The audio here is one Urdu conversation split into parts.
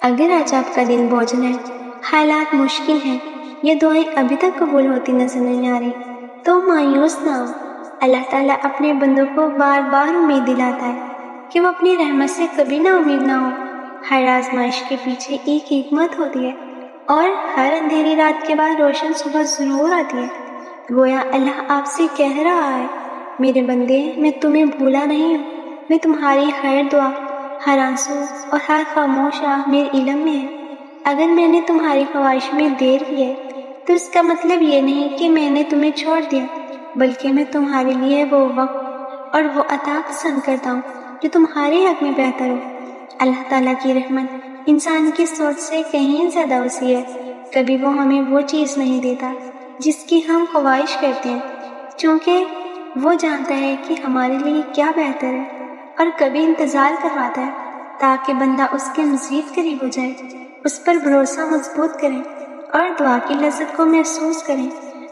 اگر آج آپ کا دل بوجھل ہے، حالات مشکل ہیں، یہ دعائیں ابھی تک قبول ہوتی نظر نہیں آ رہی، تو مایوس نہ ہو۔ اللہ تعالیٰ اپنے بندوں کو بار بار امید دلاتا ہے کہ وہ اپنی رحمت سے کبھی نہ امید نہ ہو۔ ہر آزمائش کے پیچھے ایک حکمت ہوتی ہے، اور ہر اندھیری رات کے بعد روشن صبح ضرور آتی ہے۔ گویا اللہ آپ سے کہہ رہا ہے، میرے بندے، میں تمہیں بھولا نہیں ہوں، میں تمہاری ہر دعا، ہر آنسو اور ہر خاموش آہ میرے علم میں ہے۔ اگر میں نے تمہاری خواہش میں دیر کی ہے تو اس کا مطلب یہ نہیں کہ میں نے تمہیں چھوڑ دیا، بلکہ میں تمہارے لیے وہ وقت اور وہ عطا پسند کرتا ہوں جو تمہارے حق میں بہتر ہو۔ اللہ تعالیٰ کی رحمت انسان کی سوچ سے کہیں زیادہ وسیع ہے۔ کبھی وہ ہمیں وہ چیز نہیں دیتا جس کی ہم خواہش کرتے ہیں، چونکہ وہ جانتا ہے کہ ہمارے لیے کیا بہتر ہے، اور کبھی انتظار کرواتا ہے تاکہ بندہ اس کے مزید قریب ہو جائے، اس پر بھروسہ مضبوط کریں اور دعا کی لذت کو محسوس کریں۔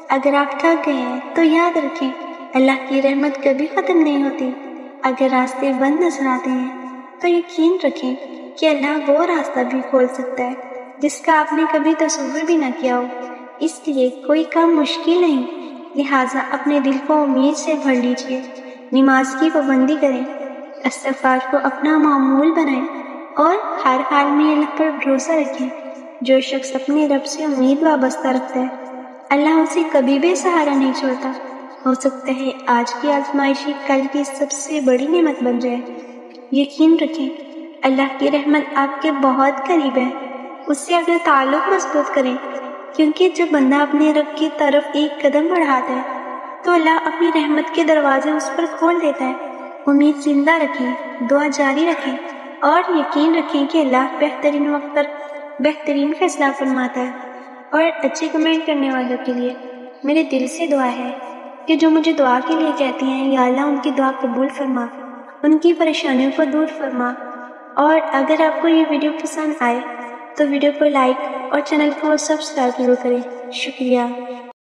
اگر آپ تھک گئے ہیں تو یاد رکھیں، اللہ کی رحمت کبھی ختم نہیں ہوتی۔ اگر راستے بند نظر آتے ہیں تو یقین رکھیں کہ اللہ وہ راستہ بھی کھول سکتا ہے جس کا آپ نے کبھی تصور بھی نہ کیا ہو۔ اس لیے کوئی کام مشکل نہیں، لہٰذا اپنے دل کو امید سے بھر لیجیے، نماز کی پابندی کریں، استغفار کو اپنا معمول بنائیں، اور ہر حال میں اللہ پر بھروسہ رکھیں۔ جو شخص اپنے رب سے امید وابستہ رکھتا ہے، اللہ اسے کبھی بے سہارا نہیں چھوڑتا۔ ہو سکتا ہے آج کی آزمائش کل کی سب سے بڑی نعمت بن جائے۔ یقین رکھیں، اللہ کی رحمت آپ کے بہت قریب ہے۔ اس سے اپنا تعلق مضبوط کریں، کیونکہ جب بندہ اپنے رب کی طرف ایک قدم بڑھاتا ہے تو اللہ اپنی رحمت کے دروازے اس پر کھول دیتا ہے۔ امید زندہ رکھیں، دعا جاری رکھیں، اور یقین رکھیں کہ اللہ بہترین وقت پر بہترین فیصلہ فرماتا ہے۔ اور اچھے کمنٹ کرنے والوں کے لیے میرے دل سے دعا ہے کہ جو مجھے دعا کے لیے کہتی ہیں، یا اللہ ان کی دعا قبول فرما، ان کی پریشانیوں کو دور فرما۔ اور اگر آپ کو یہ ویڈیو پسند آئے تو ویڈیو کو لائک اور چینل کو سبسکرائب ضرور کریں۔ شکریہ۔